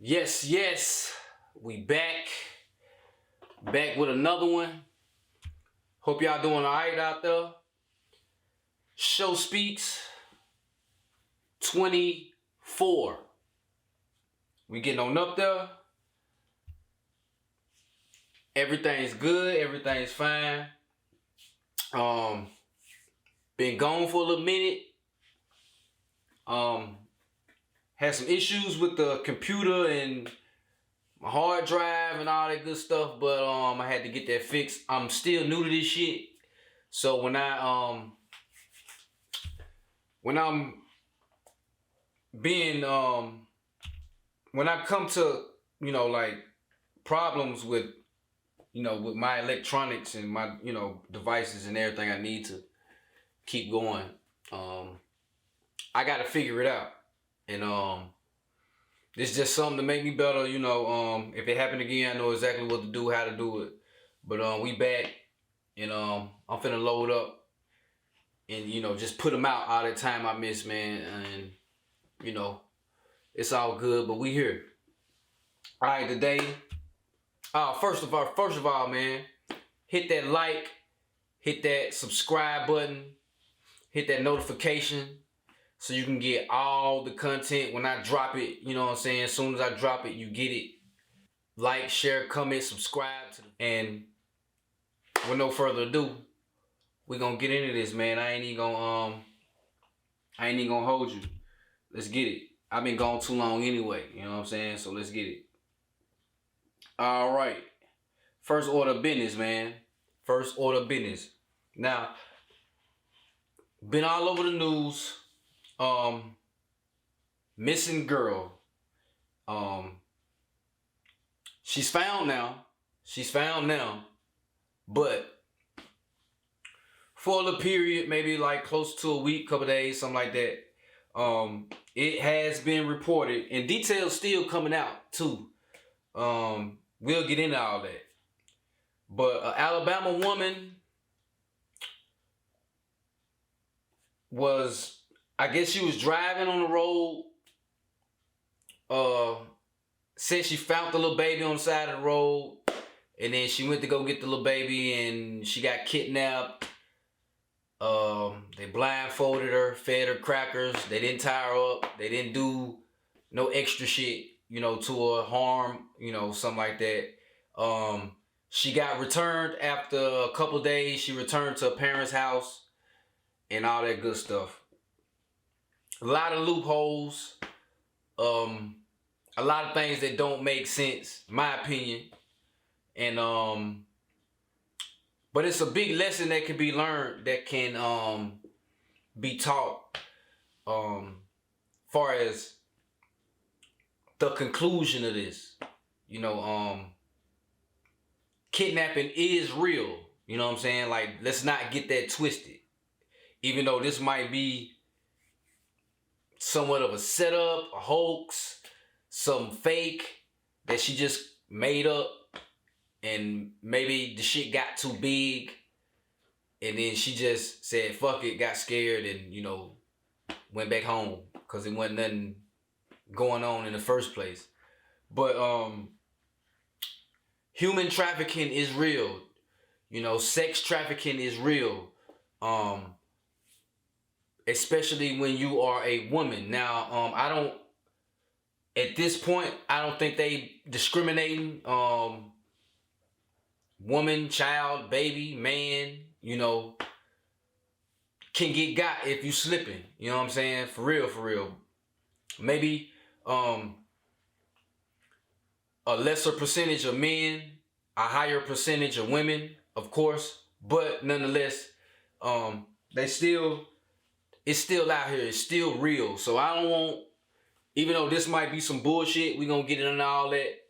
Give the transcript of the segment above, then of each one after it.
Yes, we back with another one. Hope y'all doing all right out there. Show Speaks 24. We getting on up there. Everything's good. Everything's fine. Been gone for a little minute. Had some issues with the computer and my hard drive and all that good stuff, but I had to get that fixed. I'm still new to this shit, so when I'm being when I come to like problems with with my electronics and my devices and everything I need to keep going, I got to figure it out, and it's just something to make me better. If it happened again, I know exactly what to do, how to do it. But we back, and I'm finna load up and just put them out all the time I miss, man. And it's all good, but we here. All right, today. First of all, man, hit that like, hit that subscribe button, hit that notification, so you can get all the content when I drop it. You know what I'm saying? As soon as I drop it, you get it. Like, share, comment, subscribe. And with no further ado, we're gonna get into this, man. I ain't even gonna hold you. Let's get it. I've been gone too long anyway, you know what I'm saying? So let's get it. All right. First order of business, man. First order of business. Now, been all over the news. Missing girl. She's found now. But for a little period, maybe like close to a week, couple days, something like that. It has been reported, and details still coming out too. We'll get into all that. But an Alabama woman I guess she was driving on the road. Said she found the little baby on the side of the road, and then she went to go get the little baby, and she got kidnapped. They blindfolded her, fed her crackers. They didn't tie her up. They didn't do no extra shit, to her, harm, something like that. She got returned after a couple days. She returned to her parents' house and all that good stuff. A lot of loopholes. A lot of things that don't make sense, my opinion. And but it's a big lesson that can be learned, that can be taught, far as the conclusion of this. Kidnapping is real. You know what I'm saying? Like, let's not get that twisted. Even though this might be somewhat of a setup, a hoax, some fake that she just made up, and maybe the shit got too big, and then she just said fuck it, got scared, and went back home because it wasn't nothing going on in the first place. But human trafficking is real. Sex trafficking is real. Especially when you are a woman. Now, at this point, I don't think they discriminating. Woman, child, baby, man, can get got if you slipping. You know what I'm saying? For real. Maybe a lesser percentage of men, a higher percentage of women, of course, but nonetheless, it's still out here. It's still real. So I don't want, even though this might be some bullshit, we're going to get into all that.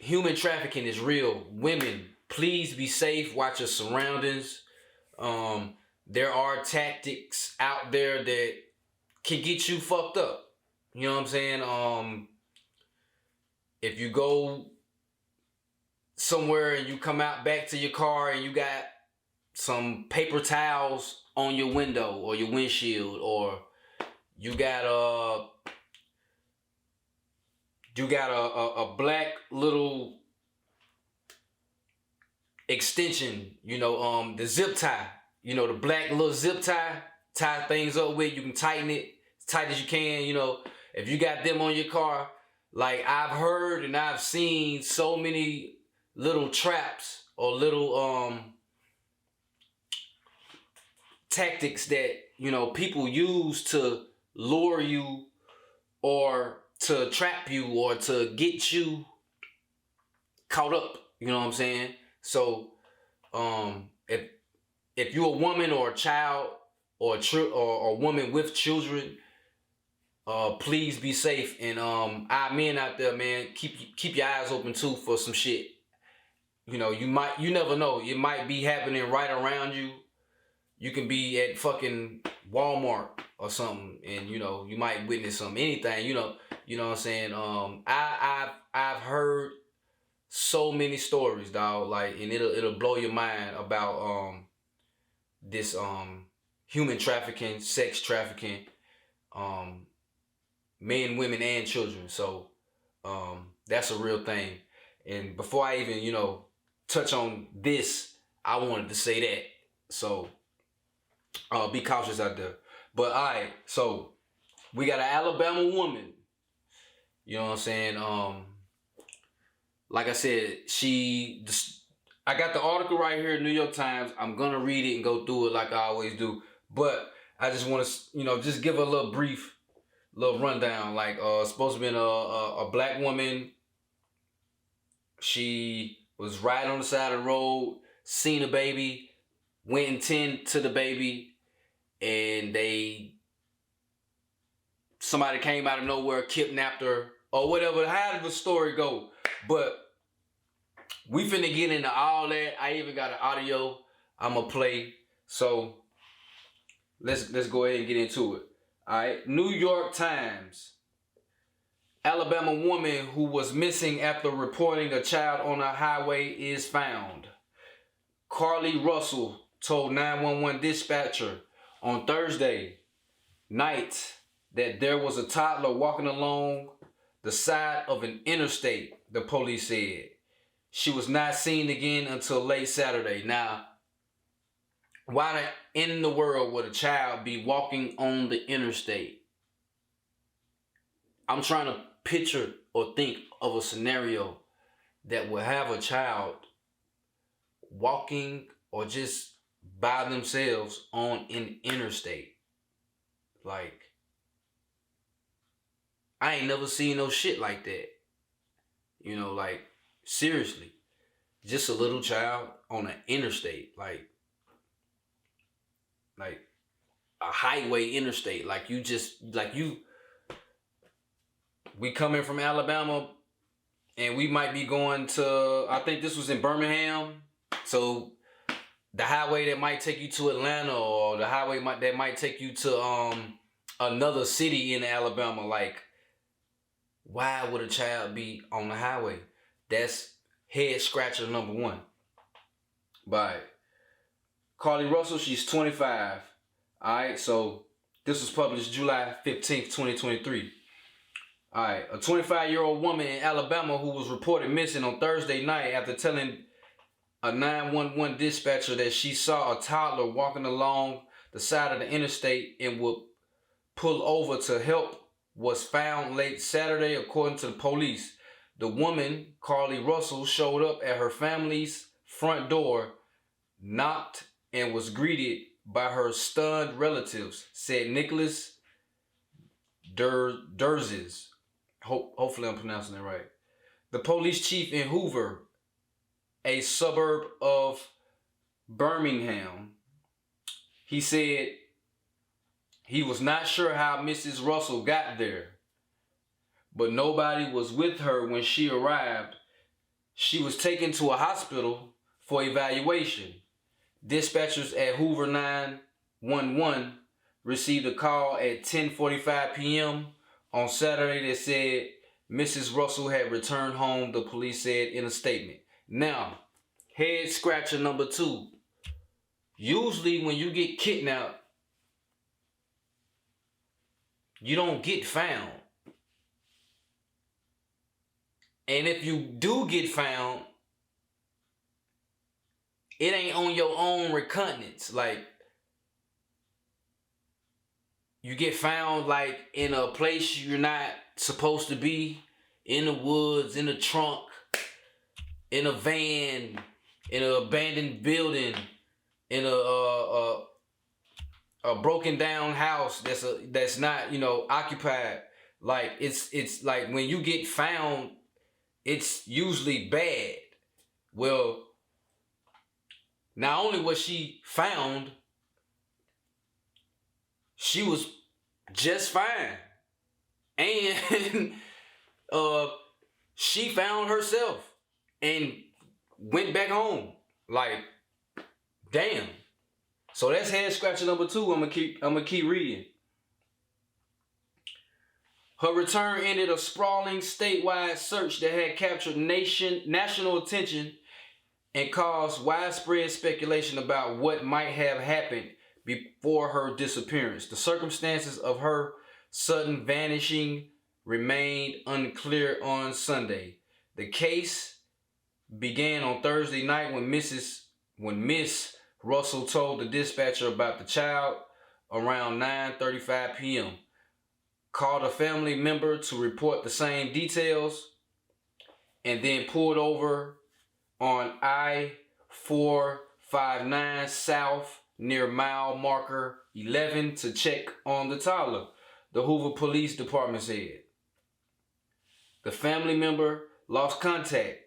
Human trafficking is real. Women, please be safe. Watch your surroundings. There are tactics out there that can get you fucked up. You know what I'm saying? If you go somewhere and you come out back to your car and you got some paper towels on your window or your windshield, or you got You got a black little extension, the zip tie, the black little zip tie things up with. You can tighten it as tight as you can, if you got them on your car. Like, I've heard and I've seen so many little traps or little tactics that, people use to lure you or to trap you or to get you caught up. You know what I'm saying? So, if you're a woman or a child or a woman with children, please be safe. And our men out there, man, keep your eyes open too for some shit. You never know. It might be happening right around you. You can be at fucking Walmart or something, and you might witness anything. You know what I'm saying? I've heard so many stories, dog. Like, and it'll blow your mind about this human trafficking, sex trafficking, men, women, and children. So that's a real thing. And before I even touch on this, I wanted to say that. So be cautious out there. But all right, so we got an Alabama woman. You know what I'm saying? Like I said, I got the article right here, New York Times. I'm gonna read it and go through it like I always do. But I just want to, just give a little brief, rundown. Like, supposed to be a black woman. She was riding on the side of the road, seen a baby, went and tended to the baby, and somebody came out of nowhere, kidnapped her, or whatever. How did the story go? But we finna get into all that. I even got an audio I'ma play. So let's go ahead and get into it. All right. New York Times. Alabama woman who was missing after reporting a child on a highway is found. Carlee Russell told 911 dispatcher on Thursday night that there was a toddler walking along the side of an interstate, the police said. She was not seen again until late Saturday. Now, why in the world would a child be walking on the interstate? I'm trying to picture or think of a scenario that would have a child walking or just by themselves on an interstate. Like, I ain't never seen no shit like that. Like, seriously. Just a little child on an interstate. Like a highway interstate. We coming from Alabama and we might be going to, I think this was in Birmingham. So the highway that might take you to Atlanta, or the highway that might take you to another city in Alabama. Like, why would a child be on the highway? That's head scratcher number one. But Carlee Russell, she's 25. All right, so this was published July 15th, 2023. All right, a 25-year-old woman in Alabama who was reported missing on Thursday night after telling a 911 dispatcher that she saw a toddler walking along the side of the interstate and would pull over to help was found late Saturday, according to the police. The woman, Carlee Russell, showed up at her family's front door, knocked, and was greeted by her stunned relatives, said Nicholas Durzes. Hopefully I'm pronouncing it right. The police chief in Hoover, a suburb of Birmingham, he said he was not sure how Mrs. Russell got there, but nobody was with her when she arrived. She was taken to a hospital for evaluation. Dispatchers at Hoover 911 received a call at 10:45 p.m. on Saturday that said Mrs. Russell had returned home, the police said in a statement. Now, head scratcher number two. Usually when you get kidnapped, you don't get found. And if you do get found, it ain't on your own recognizance. Like, you get found like in a place you're not supposed to be, in the woods, in the trunk, in a van, in an abandoned building, in a broken down house that's not, you know, occupied. Like, it's like when you get found, it's usually bad. Well, not only was she found, she was just fine. And she found herself and went back home. Like, damn. So that's head scratcher number 2. I'm gonna keep reading. Her return ended a sprawling statewide search that had captured national attention and caused widespread speculation about what might have happened before her disappearance. The circumstances of her sudden vanishing remained unclear on Sunday. The case began on Thursday night when Miss Russell told the dispatcher about the child around 9:35 p.m. Called a family member to report the same details, and then pulled over on I-459 South near mile marker 11 to check on the toddler, the Hoover Police Department said. The family member lost contact.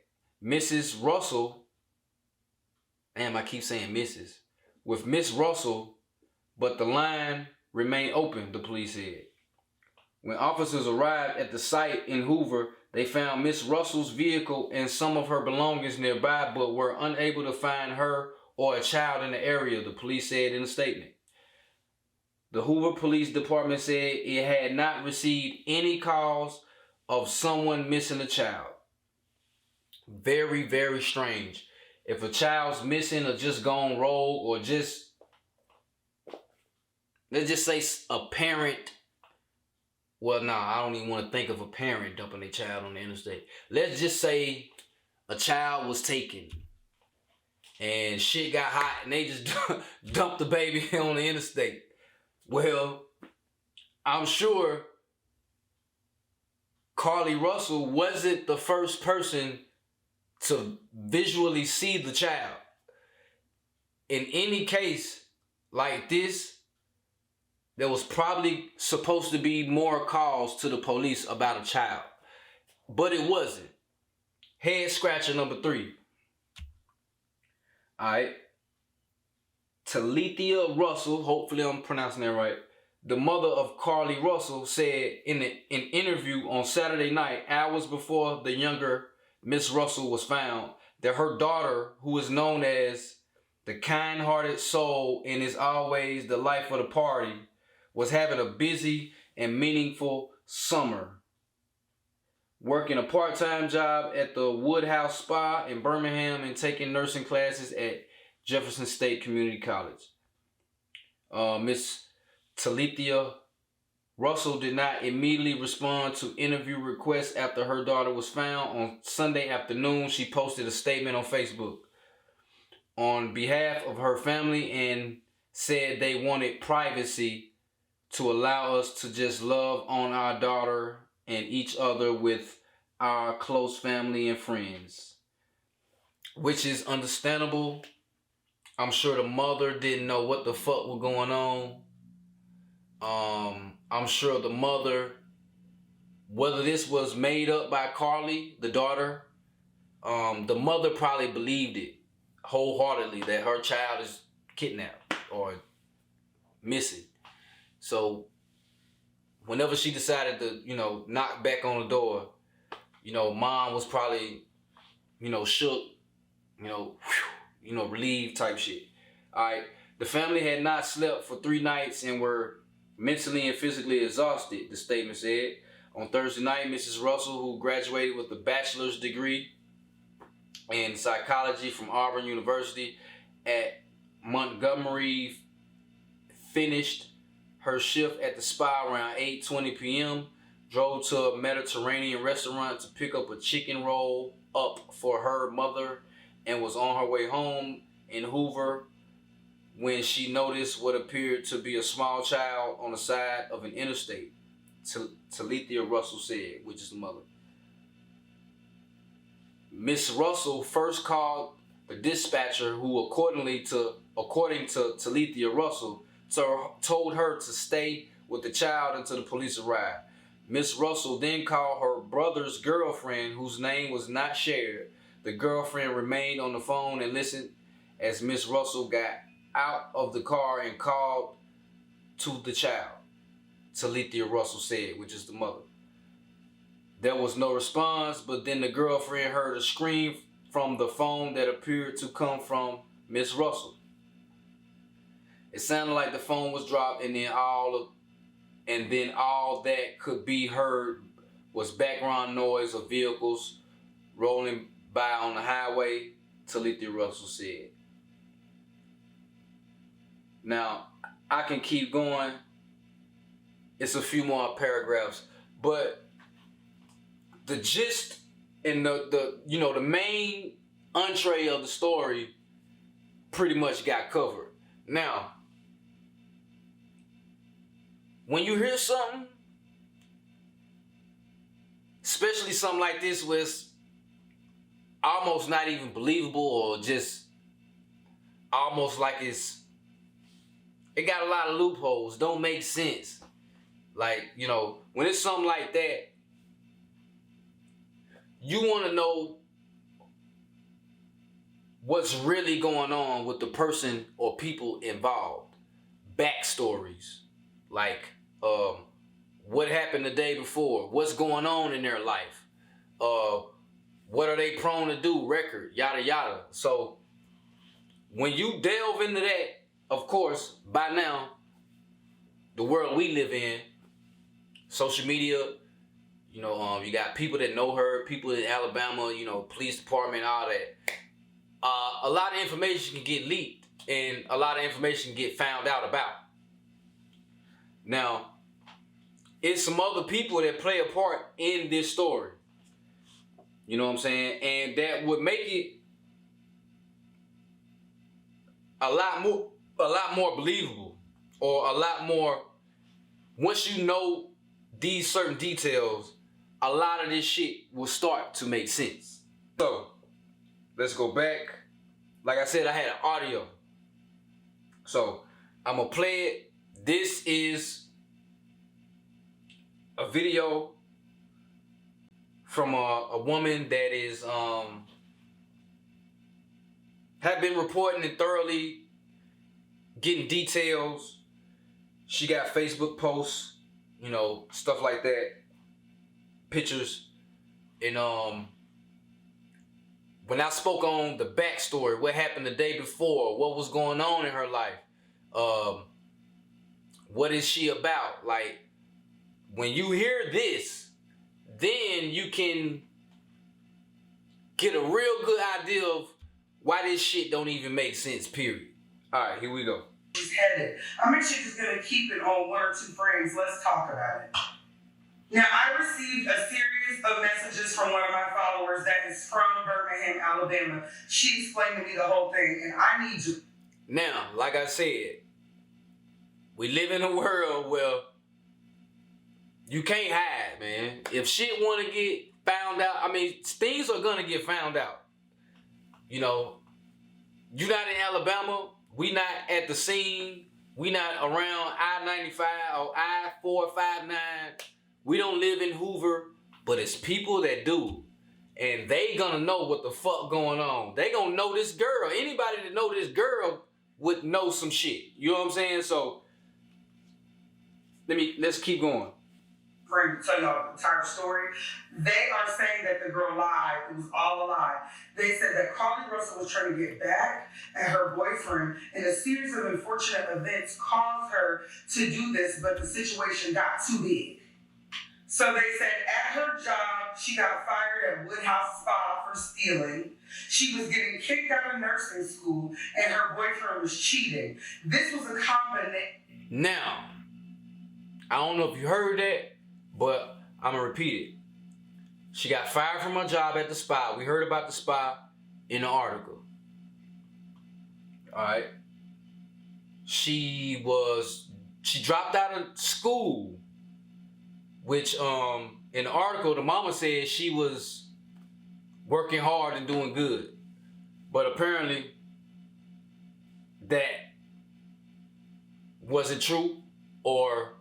Mrs. Russell, damn, I keep saying Mrs., with Miss Russell, but the line remained open, the police said. When officers arrived at the site in Hoover, they found Miss Russell's vehicle and some of her belongings nearby, but were unable to find her or a child in the area, the police said in a statement. The Hoover Police Department said it had not received any calls of someone missing a child. Very, very strange. If a child's missing or just gone rogue, or just, let's just say a parent, well, nah, I don't even want to think of a parent dumping their child on the interstate. Let's just say a child was taken and shit got hot and they just dumped the baby on the interstate. Well, I'm sure Carlee Russell wasn't the first person to visually see the child. In any case like this, there was probably supposed to be more calls to the police about a child, but it wasn't. Head scratcher number 3. All right. Talithia Russell, hopefully I'm pronouncing that right, the mother of Carlee Russell, said in an interview on Saturday night, hours before the younger Miss Russell was found, that her daughter, who is known as the kind-hearted soul and is always the life of the party, was having a busy and meaningful summer, working a part-time job at the Woodhouse Spa in Birmingham and taking nursing classes at Jefferson State Community College. Miss Talithia Russell did not immediately respond to interview requests after her daughter was found. On Sunday afternoon, she posted a statement on Facebook on behalf of her family and said they wanted privacy to allow us to just love on our daughter and each other with our close family and friends, which is understandable. I'm sure the mother didn't know what the fuck was going on. I'm sure the mother, whether this was made up by Carlee, the daughter, the mother probably believed it wholeheartedly that her child is kidnapped or missing. So whenever she decided to, knock back on the door, mom was probably, shook, relieved type shit. All right. The family had not slept for 3 nights and were mentally and physically exhausted, the statement said. On Thursday night, Mrs. Russell, who graduated with a bachelor's degree in psychology from Auburn University at Montgomery, finished her shift at the spa around 8:20 p.m., drove to a Mediterranean restaurant to pick up a chicken roll up for her mother and was on her way home in Hoover when she noticed what appeared to be a small child on the side of an interstate. Talithia Russell said, which is the mother. Miss Russell first called the dispatcher, who according to Talithia Russell, told her to stay with the child until the police arrived. Miss Russell then called her brother's girlfriend, whose name was not shared. The girlfriend remained on the phone and listened as Miss Russell got out of the car and called to the child, Talithia Russell said, which is the mother. There was no response, but then the girlfriend heard a scream from the phone that appeared to come from Miss Russell. It sounded like the phone was dropped, and then all that could be heard was background noise of vehicles rolling by on the highway, Talithia Russell said. Now, I can keep going. It's a few more paragraphs, but the gist and the main entree of the story pretty much got covered. Now, when you hear something, especially something like this where it's almost not even believable or just almost like it got a lot of loopholes, don't make sense. Like, when it's something like that, you want to know what's really going on with the person or people involved. Backstories. Like, what happened the day before? What's going on in their life? What are they prone to do? Record, yada, yada. So, when you delve into that, of course, by now, the world we live in, social media, you got people that know her, people in Alabama, police department, all that. A lot of information can get leaked and a lot of information can get found out about. Now, it's some other people that play a part in this story. You know what I'm saying? And that would make it a lot more believable, or a lot more, once you know these certain details, a lot of this shit will start to make sense. So, let's go back. Like I said, I had an audio. So, I'm going to play it. This is a video from a woman that is have been reporting and thoroughly getting details. She got Facebook posts, stuff like that, pictures. And when I spoke on the backstory, what happened the day before, what was going on in her life, what is she about? Like, when you hear this, then you can get a real good idea of why this shit don't even make sense, period. All right, here we go. She's headed. I'm actually just going to keep it on one or two frames. Let's talk about it. Now, I received a series of messages from one of my followers that is from Birmingham, Alabama. She explained to me the whole thing, and I need you. Now, like I said, we live in a world where you can't hide, man. If shit want to get found out, things are going to get found out. You're not in Alabama. We not at the scene. We not around I-95 or I-459. We don't live in Hoover, but it's people that do. And they gonna know what the fuck going on. They gonna know this girl. Anybody that know this girl would know some shit. You know what I'm saying? So, let's keep going. To tell you the entire story. They are saying that the girl lied. It was all a lie. They said that Carlee Russell was trying to get back at her boyfriend, and a series of unfortunate events caused her to do this, but the situation got too big. So they said at her job, she got fired at Woodhouse Spa for stealing. She was getting kicked out of nursing school, and her boyfriend was cheating. This was a combination. Now, I don't know if you heard that, but I'm gonna repeat it. She got fired from her job at the spa. We heard about the spa in the article. All right. She dropped out of school, which in the article the mama said she was working hard and doing good, but apparently that wasn't true, or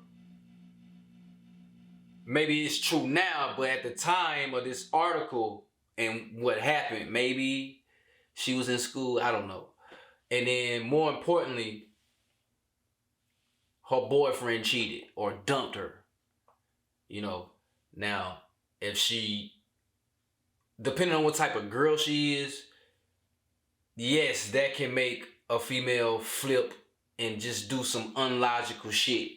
maybe it's true now, but at the time of this article and what happened, maybe she was in school, I don't know. And then more importantly, her boyfriend cheated or dumped her. You know, now if she, depending on what type of girl she is, yes, that can make a female flip and just do some unlogical shit.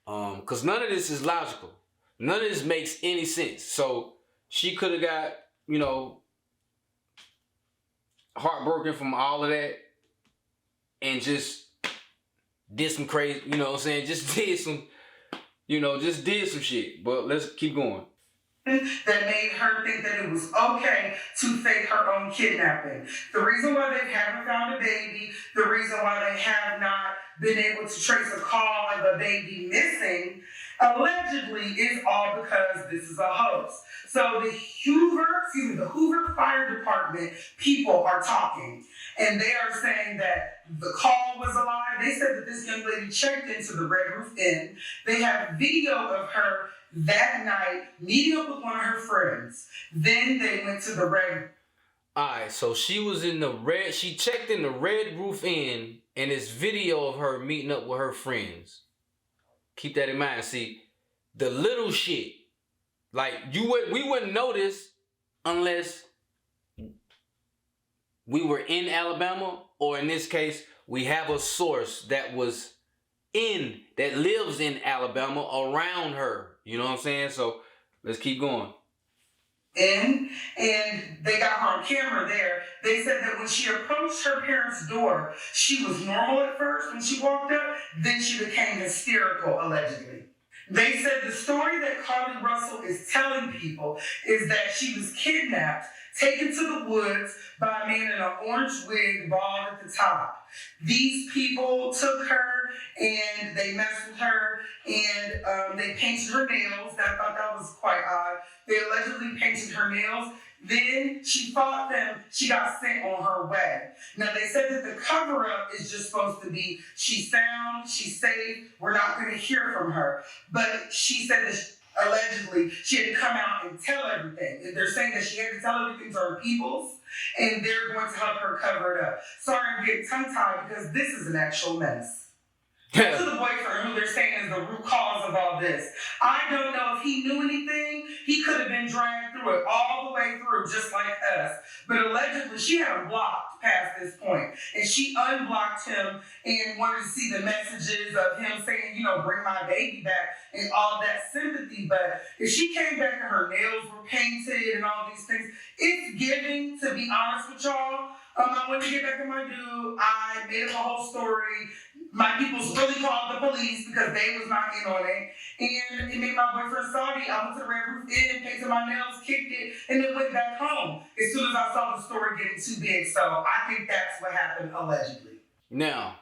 Cause none of this is logical. None of this makes any sense. So she could have got, you know, heartbroken from all of that and just did some crazy, you know what I'm saying? Just did some, just did some shit. But let's keep going. That made her think that it was okay to fake her own kidnapping. The reason why they haven't found a baby, the reason why they have not been able to trace a call of a baby missing, allegedly is all because this is a hoax. So the Hoover Fire Department people are talking, and they are saying that the call was a lie. They said that this young lady checked into the Red Roof Inn. They have video of her that night meeting up with one of her friends. Then they went to the Red. Alright, so she was in the red, she checked in the Red Roof Inn, and it's video of her meeting up with her friends. Keep that in mind. See, the little shit, like we wouldn't notice unless we were in Alabama, or in this case, we have a source that lives in Alabama around her. You know what I'm saying? So let's keep going. And they got her on camera there. They said that when she approached her parents' door, she was normal at first when she walked up, then she became hysterical, allegedly. They said the story that Carlee Russell is telling people is that she was kidnapped, taken to the woods by a man in an orange wig, bald at the top. These people took her and they messed with her, and they painted her nails. I thought that was quite odd. They allegedly painted her nails. Then she fought them. She got sent on her way. Now, they said that the cover-up is just supposed to be, she's sound, she's safe, we're not going to hear from her. But she said that allegedly she had to come out and tell everything. And they're saying that she had to tell everything to her peoples, and they're going to help her cover it up. Sorry, I'm getting tongue-tied because this is an actual mess. To the boyfriend, who they're saying is the root cause of all this. I don't know if he knew anything. He could have been dragged through it all the way through, just like us. But allegedly, she had him blocked past this point. And she unblocked him and wanted to see the messages of him saying, bring my baby back and all that sympathy. But if she came back and her nails were painted and all these things, it's giving, to be honest with y'all. I went to get back at my dude. I made up a whole story. My peoples really called the police because they was not in on it. And it made my boyfriend sorry. I went to the Red Roof Inn, painted my nails, kicked it, and then went back home as soon as I saw the story getting too big. So I think that's what happened, allegedly. Now,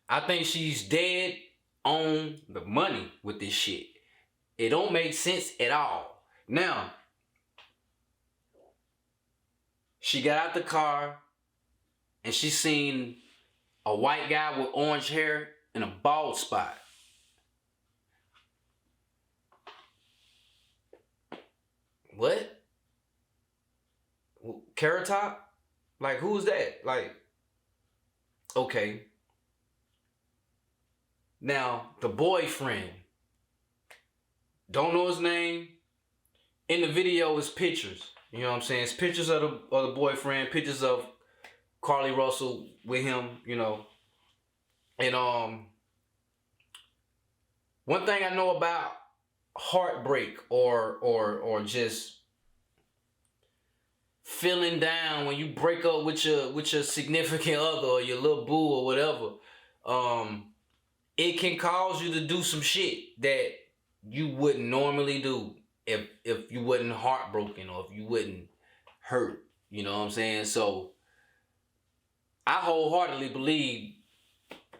I think she's dead on the money with this shit. It don't make sense at all. Now, she got out the car and she seen a white guy with orange hair and a bald spot. What? Carrot Top? Like, who's that? Like, okay. Now, the boyfriend. Don't know his name. In the video is pictures. You know what I'm saying? It's pictures of the boyfriend, pictures of Carlee Russell with him, And one thing I know about heartbreak or just feeling down when you break up with your significant other or your little boo or whatever, it can cause you to do some shit that you wouldn't normally do if you wasn't heartbroken or if you wouldn't hurt. You know what I'm saying? So I wholeheartedly believe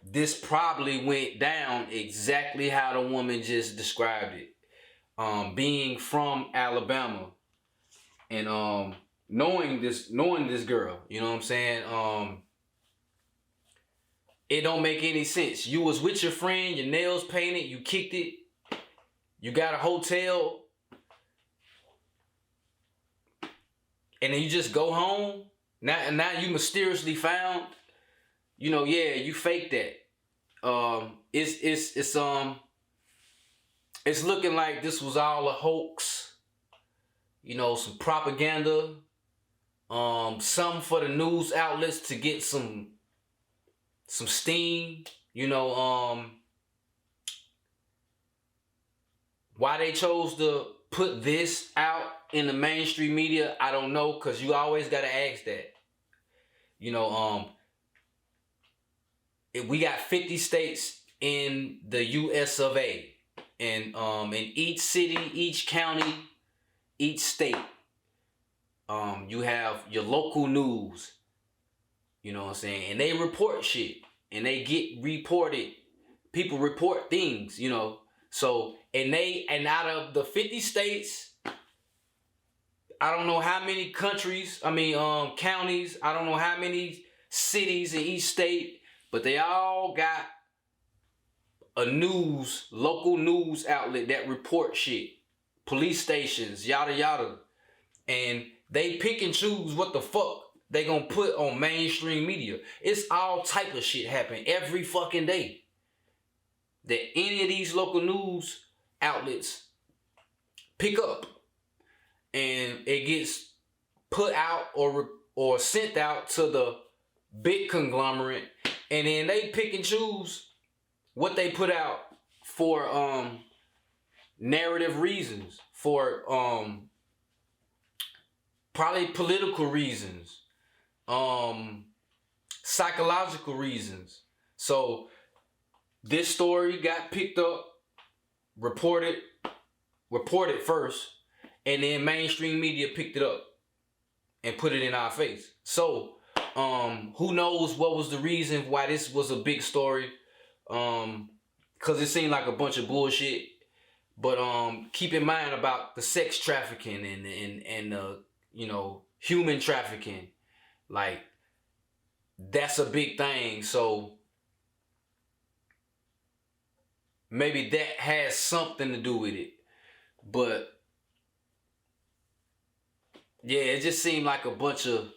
this probably went down exactly how the woman just described it. Being from Alabama and knowing this girl, you know what I'm saying? It don't make any sense. You was with your friend, your nails painted, you kicked it, you got a hotel, and then you just go home. Now you mysteriously found. You know, yeah, you faked that. It's looking like this was all a hoax. You know, some propaganda. Some for the news outlets to get some steam. You know, why they chose to put this out in the mainstream media, I don't know, because you always got to ask that. You know, we got 50 states in the US of A. And in each city, each county, each state, you have your local news. You know what I'm saying? And they report shit. And they get reported. People report things, you know. So, and out of the 50 states, I don't know how many counties, I don't know how many cities in each state, but they all got a local news outlet that report shit. Police stations, yada yada. And they pick and choose what the fuck they gonna put on mainstream media. It's all type of shit happen every fucking day that any of these local news outlets pick up, and it gets put out or sent out to the big conglomerate, and then they pick and choose what they put out for narrative reasons, for probably political reasons, psychological reasons. So this story got picked up, reported first, and then mainstream media picked it up and put it in our face. So who knows what was the reason why this was a big story? Cause it seemed like a bunch of bullshit. But keep in mind about the sex trafficking and you know, human trafficking. Like, that's a big thing. So maybe that has something to do with it. But yeah, it just seemed like a bunch of,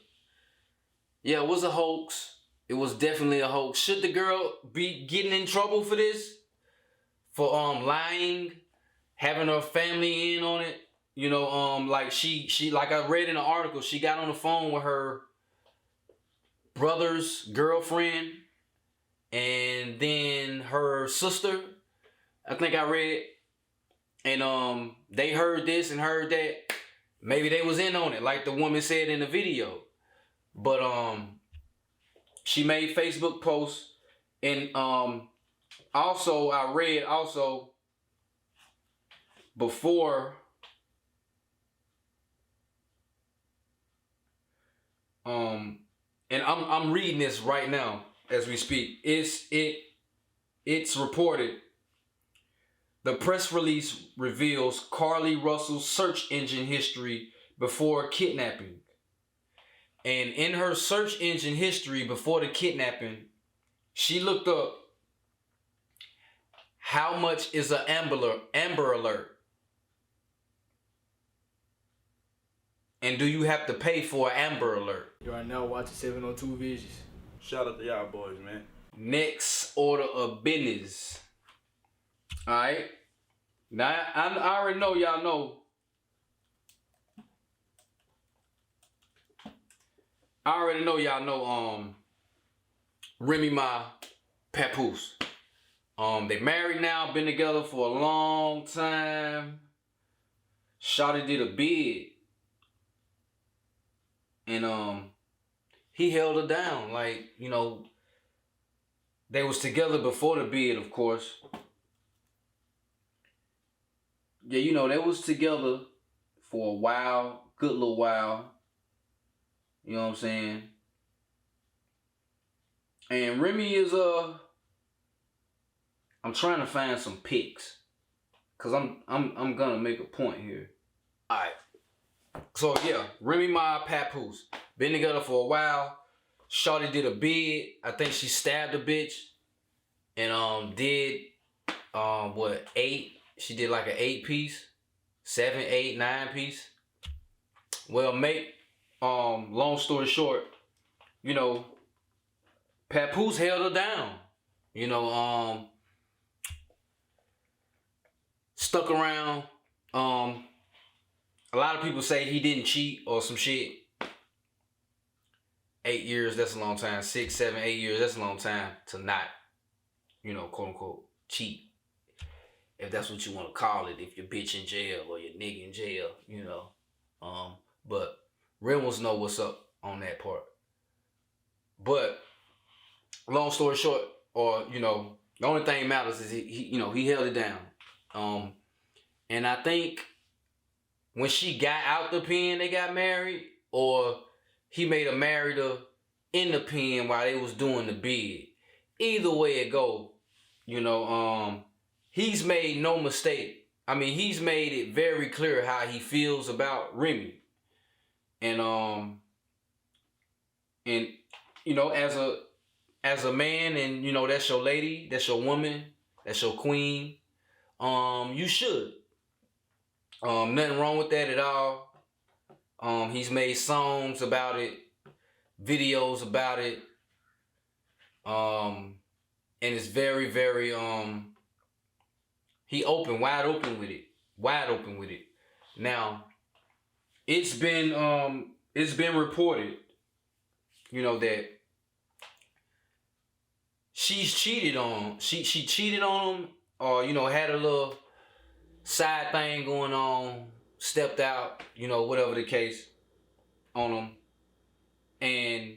yeah, it was a hoax. It was definitely a hoax. Should the girl be getting in trouble for this? For lying, having her family in on it? You know, like she like I read in an article, she got on the phone with her brother's girlfriend and then her sister, I think I read. And they heard this and heard that. Maybe they was in on it, like the woman said in the video. But she made Facebook posts, and also I read also before and I'm reading this right now as we speak. It's reported. The press release reveals Carlee Russell's search engine history before kidnapping. And in her search engine history before the kidnapping, she looked up how much is an Amber Alert. And do you have to pay for an Amber Alert? You are now watching 702 Visions. Shout out to y'all boys, man. Next order of business. Alright. Now I already know y'all know. I already know y'all know Remy Ma, Papoose. They married now, been together for a long time. Shawty did a bid. And he held her down. Like, you know, they was together before the bid, of course. yeah, you know, they was together for a while, good little while. You know what I'm saying? And Remy is I'm trying to find some pics, cause I'm gonna make a point here. All right. So yeah, Remy Ma, Papoose been together for a while. Shorty did a bid. I think she stabbed a bitch, and did what 8? She did like an 8-piece, 7, 8, 9-piece. Well, long story short, you know, Papoose held her down. You know, stuck around. A lot of people say he didn't cheat or some shit. 8 years, that's a long time. 6, 7, 8 years, that's a long time to not, you know, quote unquote, cheat. If that's what you want to call it, if your bitch in jail or your nigga in jail, you know. But real ones know what's up on that part. But long story short, or you know, the only thing matters is he held it down. And I think when she got out the pen, they got married, or he made her marry her in the pen while they was doing the bid. Either way it go, you know, he's made no mistake. I mean, he's made it very clear how he feels about Remy. And you know, as a man, and you know, that's your lady, that's your woman, that's your queen, you should. Nothing wrong with that at all. He's made songs about it, videos about it. And it's very, very, he wide open with it. Now, it's been reported, you know, that she cheated on him, or, you know, had a little side thing going on, stepped out, you know, whatever the case on him. And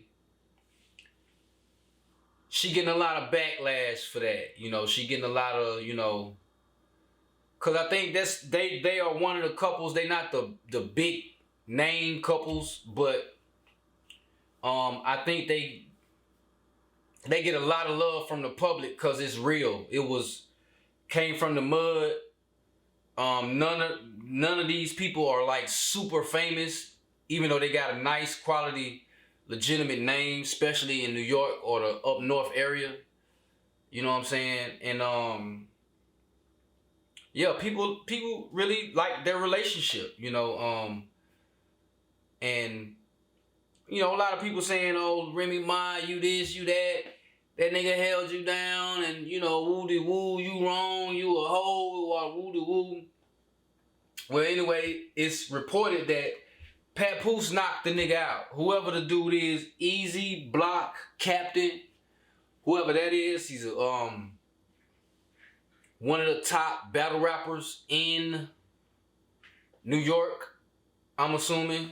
she getting a lot of backlash for that. You know, she getting a lot of, you know, cause I think they are one of the couples. They not the big name couples, but I think they get a lot of love from the public cause it's real. It came from the mud. None of these people are like super famous, even though they got a nice quality, legitimate name, especially in New York or the up north area. You know what I'm saying? And yeah, people really like their relationship, you know. And you know, a lot of people saying, "Oh, Remy Ma, you this, you that. That nigga held you down, and you know, woo-de-woo, you wrong, you a hoe, or woo-de-woo." Well, anyway, it's reported that Papoose knocked the nigga out. Whoever the dude is, Easy, Block, Captain, whoever that is, he's one of the top battle rappers in New York, I'm assuming,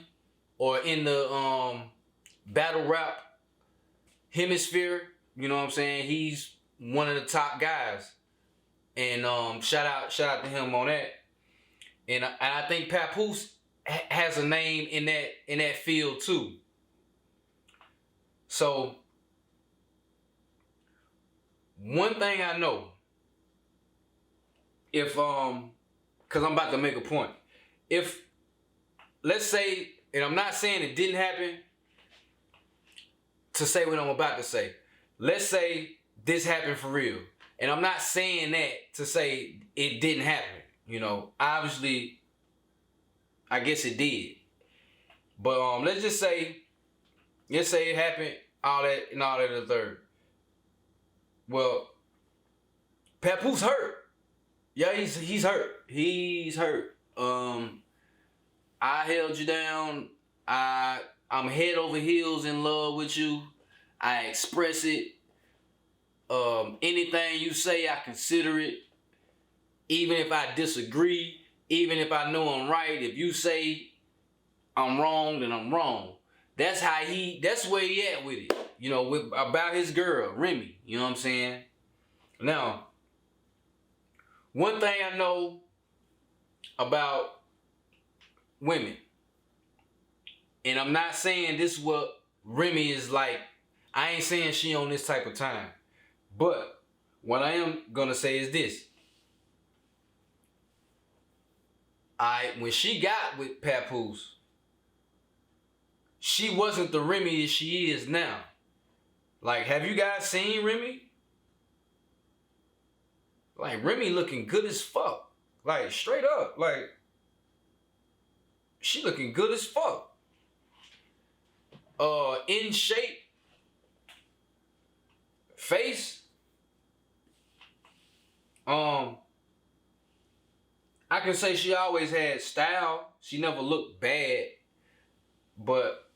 or in the battle rap hemisphere. You know what I'm saying? He's one of the top guys, and shout out to him on that. And I think Papoose has a name in that field too. So one thing I know, if cause I'm about to make a point. If let's say, and I'm not saying it didn't happen to say what I'm about to say. Let's say this happened for real. And I'm not saying that to say it didn't happen. You know, obviously, I guess it did. But let's say it happened, all that and all that and the third. Well, Papoose hurt. Yeah, he's hurt. He's hurt. I held you down. I'm head over heels in love with you. I express it. Anything you say, I consider it. Even if I disagree, even if I know I'm right, if you say I'm wrong, then I'm wrong. That's where he at with it. You know, about his girl, Remy. You know what I'm saying? Now, one thing I know about women. And I'm not saying this is what Remy is like. I ain't saying she on this type of time. But what I am gonna say is this. When she got with Papoose, she wasn't the Remy that she is now. Like, have you guys seen Remy? Like, Remy looking good as fuck. Like, straight up. Like, she looking good as fuck. In shape. Face. I can say she always had style. She never looked bad. But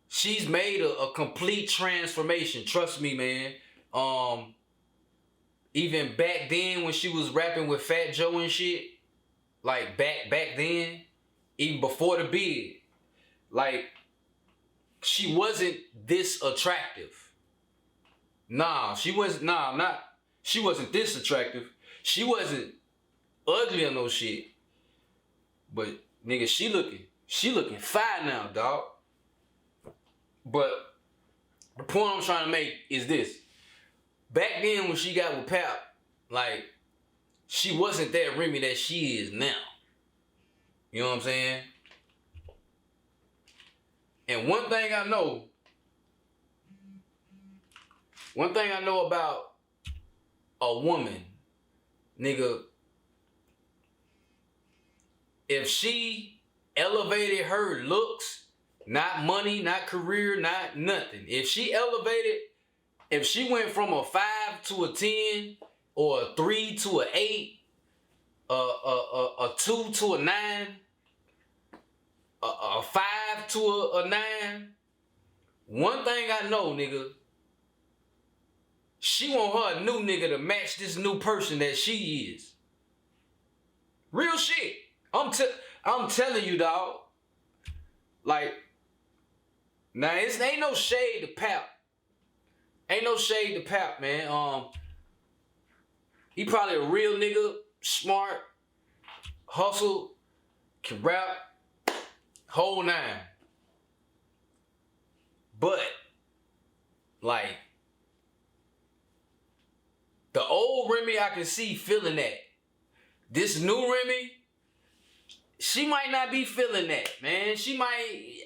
she's made a complete transformation. Trust me, man. Even back then when she was rapping with Fat Joe and shit, like back then, even before the beard, like she wasn't this attractive. She wasn't this attractive. She wasn't ugly or no shit. But nigga, she looking fine now, dog. But the point I'm trying to make is this. Back then when she got with Pap, like, she wasn't that Remy that she is now. You know what I'm saying? And one thing I know about a woman, nigga, if she elevated her looks, not money, not career, not nothing. If she went from a 5 to a 10, or a 3 to a 8, a 2 to a 9, a 5 to a 9, one thing I know, nigga, she want her a new nigga to match this new person that she is. Real shit. I'm telling you, dog. Like, now ain't no shade to Pap. Ain't no shade to Pap, man. He probably a real nigga, smart, hustle, can rap, whole nine. But, like, the old Remy, I can see feeling that. This new Remy, she might not be feeling that, man. She might,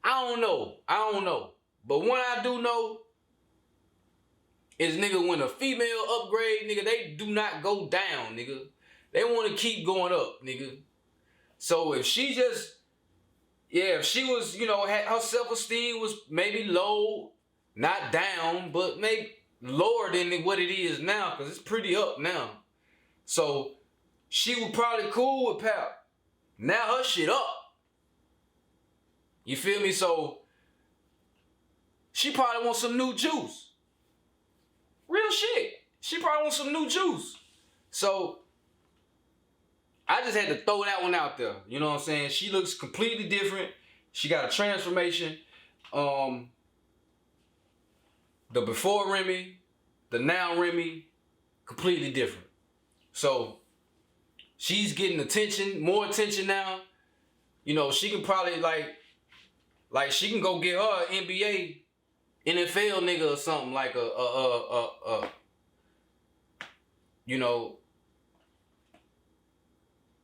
I don't know. But what I do know is, nigga, when a female upgrade, nigga, they do not go down, nigga. They want to keep going up, nigga. So if she was, her self-esteem was maybe low, not down, but maybe lower than what it is now, because it's pretty up now. So she was probably cool with Pap. Now her shit up. You feel me? So she probably wants some new juice. Real shit. She probably wants some new juice. So I just had to throw that one out there. You know what I'm saying? She looks completely different. She got a transformation. The before Remy, the now Remy, completely different. So she's getting attention, more attention now. You know, she can probably like she can go get her an NBA, NFL nigga or something, like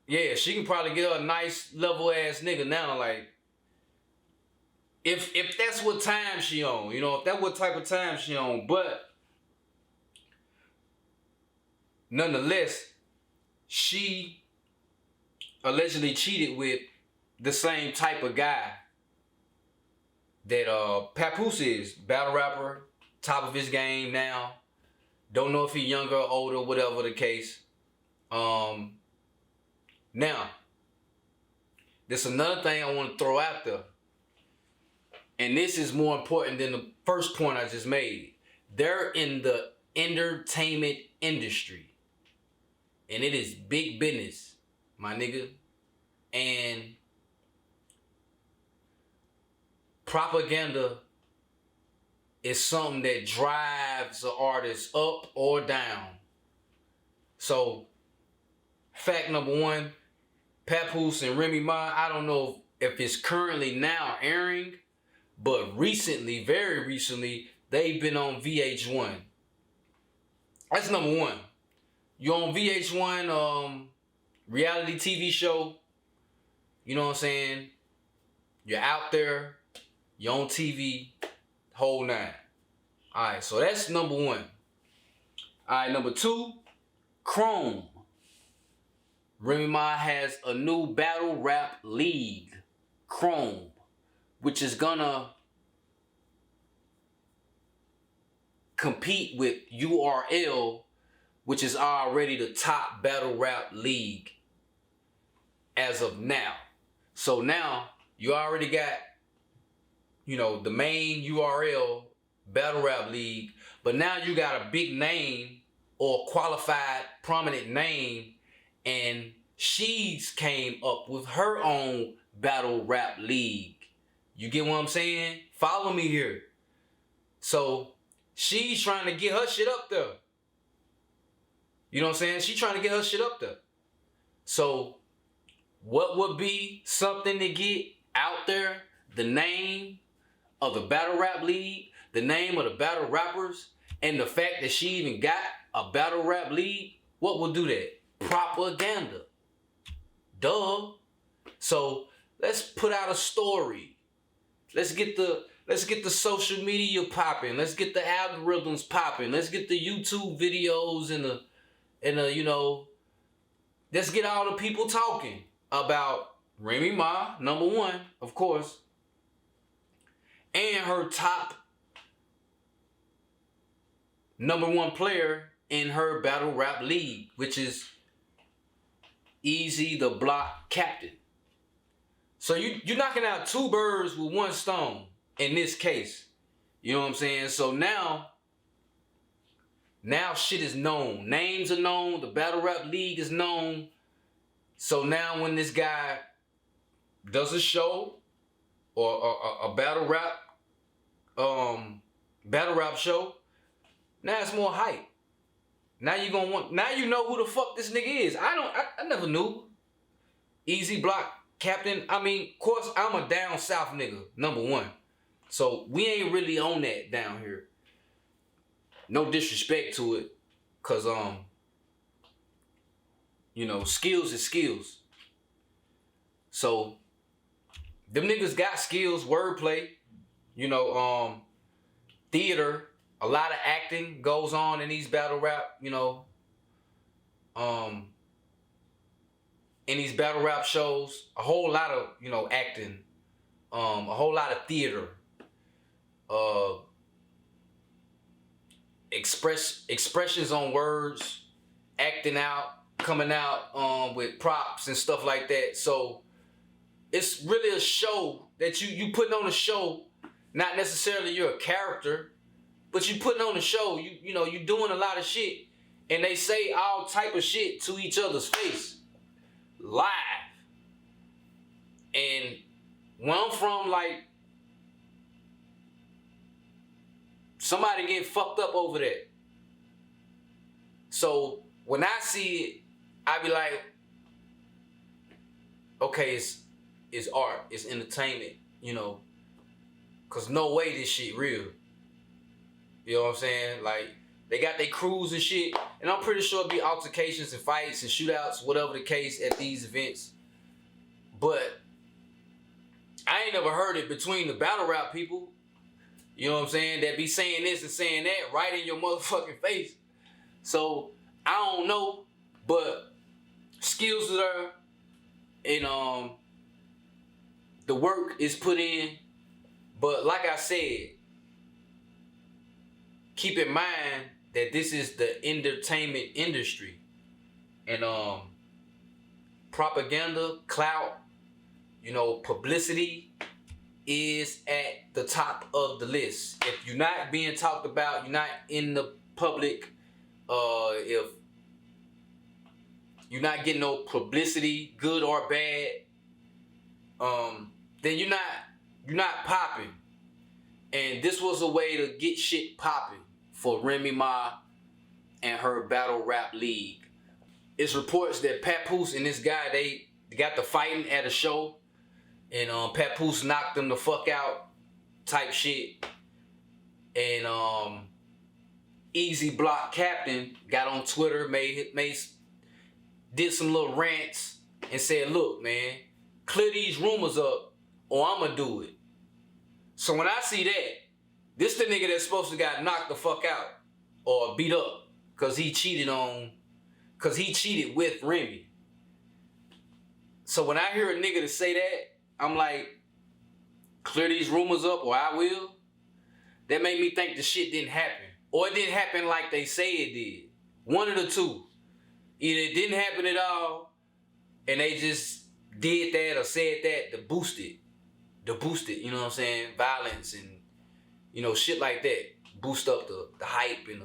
yeah, she can probably get her a nice level ass nigga now, like, if that's what time she on, if that's what type of time she on. But nonetheless, she allegedly cheated with the same type of guy that Papoose is. Battle rapper, top of his game now. Don't know if he younger or older, whatever the case. Now, there's another thing I want to throw out there. And this is more important than the first point I just made. They're in the entertainment industry. And it is big business, my nigga. And propaganda is something that drives an artist up or down. So fact number one, Papoose and Remy Ma, I don't know if it's currently now airing, but recently, very recently, they've been on VH1. That's number one. You're on VH1 reality TV show. You know what I'm saying? You're out there. You're on TV. Whole nine. Alright, so that's number one. Alright, number two, Chrome. Remy Ma has a new battle rap league, Chrome, which is gonna compete with URL, which is already the top battle rap league as of now. So now you already got, you know, the main URL battle rap league, but now you got a big name or qualified prominent name, and she's came up with her own battle rap league. You get what I'm saying? Follow me here. So she's trying to get her shit up there. You know what I'm saying? She's trying to get her shit up there. So what would be something to get out there? The name of the battle rap league, the name of the battle rappers, and the fact that she even got a battle rap league. What will do that? Propaganda. Duh. So let's put out a story. Let's get the social media popping. Let's get the algorithms popping. Let's get the YouTube videos and the you know, let's get all the people talking about Remy Ma, number one, of course, and her top number one player in her battle rap league, which is Easy the Block Captain. So you're knocking out two birds with one stone in this case. You know what I'm saying? So now shit is known. Names are known. The battle rap league is known. So now when this guy does a show or a battle rap show, now it's more hype. Now you know who the fuck this nigga is. I never knew. Easy Block Captain. I mean, of course, I'm a down south nigga, number one. So we ain't really on that down here. No disrespect to it, cause you know, skills is skills. So them niggas got skills, wordplay, you know, theater. A lot of acting goes on in these battle rap, you know, in these battle rap shows. A whole lot of, you know, acting, a whole lot of theater, expressions on words, acting out, coming out with props and stuff like that. So it's really a show that you putting on a show. Not necessarily you're a character, but you putting on a show. You know, you doing a lot of shit, and they say all type of shit to each other's face live. And where I'm from, like, somebody getting fucked up over that. So when I see it, I be like, okay, it's art, it's entertainment, you know, cause no way this shit real. You know what I'm saying? Like, they got their crews and shit, and I'm pretty sure it'll be altercations and fights and shootouts, whatever the case, at these events. But I ain't never heard it between the battle rap people. You know what I'm saying? That be saying this and saying that right in your motherfucking face. So I don't know, but skills are there, and the work is put in. But like I said, keep in mind that this is the entertainment industry, and propaganda, clout, you know, publicity is at the top of the list. If you're not being talked about, you're not in the public, if you're not getting no publicity, good or bad, then you're not popping. And this was a way to get shit popping for Remy Ma and her battle rap league. it's reports that Papoose and this guy, they got the fighting at a show, and Papoose knocked them the fuck out, type shit. And Easy Block Captain got on Twitter, did some little rants and said, "Look, man, clear these rumors up, or I'ma do it." So when I see that, this the nigga that's supposed to got knocked the fuck out or beat up because he cheated with Remy. So when I hear a nigga to say that, I'm like, clear these rumors up or I will. That made me think the shit didn't happen. Or it didn't happen like they say it did. One of the two. Either it didn't happen at all, and they just did that or said that to boost it, you know what I'm saying? Violence and, you know, shit like that. Boost up the hype and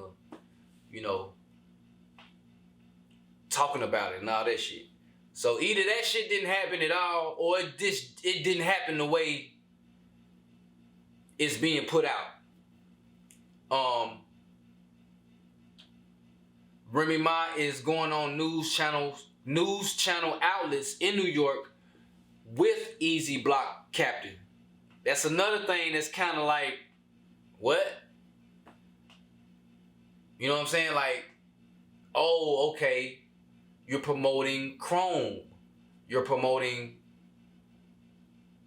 you know, talking about it and all that shit. So either that shit didn't happen at all, or it didn't happen the way it's being put out. Remy Ma is going on news channel outlets in New York with Easy Block Captain. That's another thing that's kind of like, what? You know what I'm saying? Like, oh, okay, you're promoting Chrome. You're promoting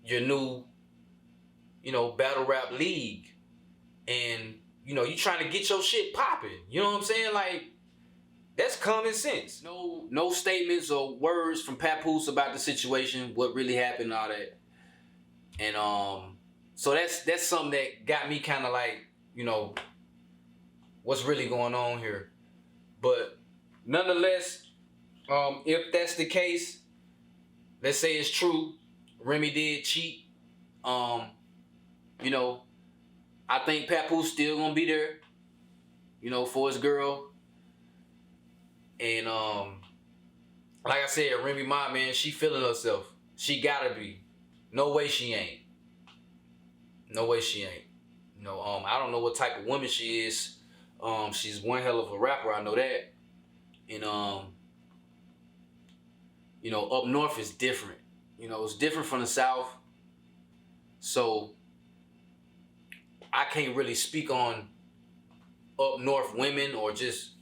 your new, you know, battle rap league. And, you know, you trying to get your shit popping. You know what I'm saying? Like, that's common sense. No statements or words from Papoose about the situation, what really happened, all that. And so that's something that got me kind of like, you know, what's really going on here. But nonetheless, if that's the case, let's say it's true, Remy did cheat. You know, I think Papoose still gonna be there, you know, for his girl. And like I said, Remy Ma, man, she feeling herself. She gotta be. No way she ain't. No way she ain't. You know, I don't know what type of woman she is. She's one hell of a rapper, I know that. And you know, up north is different. You know, it's different from the south. So I can't really speak on up north women or just,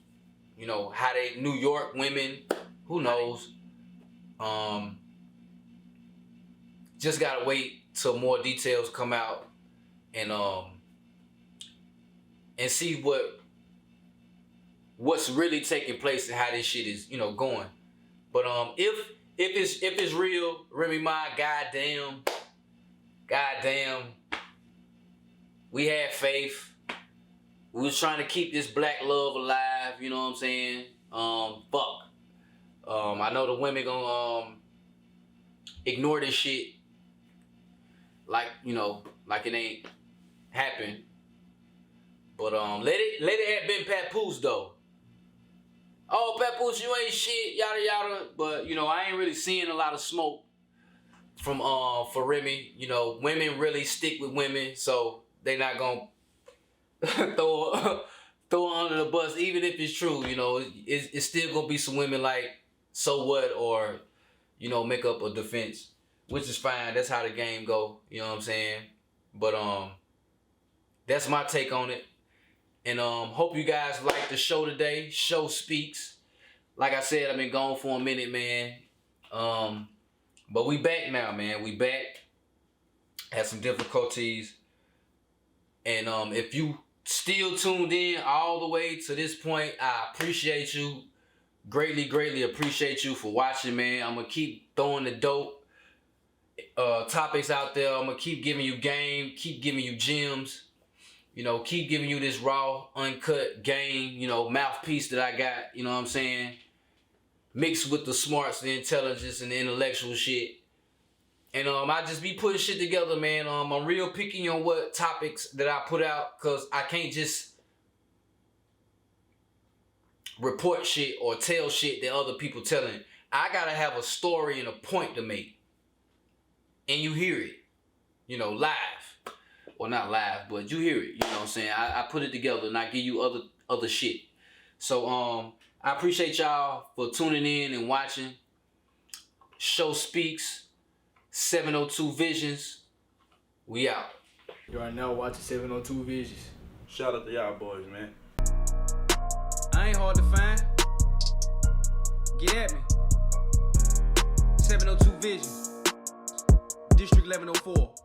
you know, how they New York women, who knows? Just gotta wait till more details come out and see what's really taking place and how this shit is, you know, going. But if it's real, Remy Ma, goddamn, we had faith. We was trying to keep this black love alive, you know what I'm saying? Fuck. I know the women gonna ignore this shit like, you know, like it ain't happened. But let it have been Papoose though. Oh, Papoose, you ain't shit, yada yada. But you know, I ain't really seeing a lot of smoke from for Remy. You know, women really stick with women, so they not gonna throw her under the bus, even if it's true. You know, it's still gonna be some women like, so what, or, you know, make up a defense, which is fine. That's how the game go. You know what I'm saying? But that's my take on it. And hope you guys like the show today. Show speaks. Like I said, I've been gone for a minute, man. But we back now, man. We back. Had some difficulties. And if you still tuned in all the way to this point, I appreciate you. Greatly, greatly appreciate you for watching, man. I'm going to keep throwing the dope topics out there. I'm going to keep giving you game, keep giving you gems. You know, keep giving you this raw, uncut game, you know, mouthpiece that I got, you know what I'm saying? Mixed with the smarts, the intelligence, and the intellectual shit. And I just be putting shit together, man. I'm real picky on what topics that I put out, because I can't just report shit or tell shit that other people telling. I gotta have a story and a point to make. And you hear it, you know, live. Well, not live, but you hear it, you know what I'm saying? I put it together and I give you other shit. So I appreciate y'all for tuning in and watching. Show Speaks, 702 Visions. We out. You are now watching 702 Visions. Shout out to y'all boys, man. I ain't hard to find. Get at me. 702 Vision. District 1104.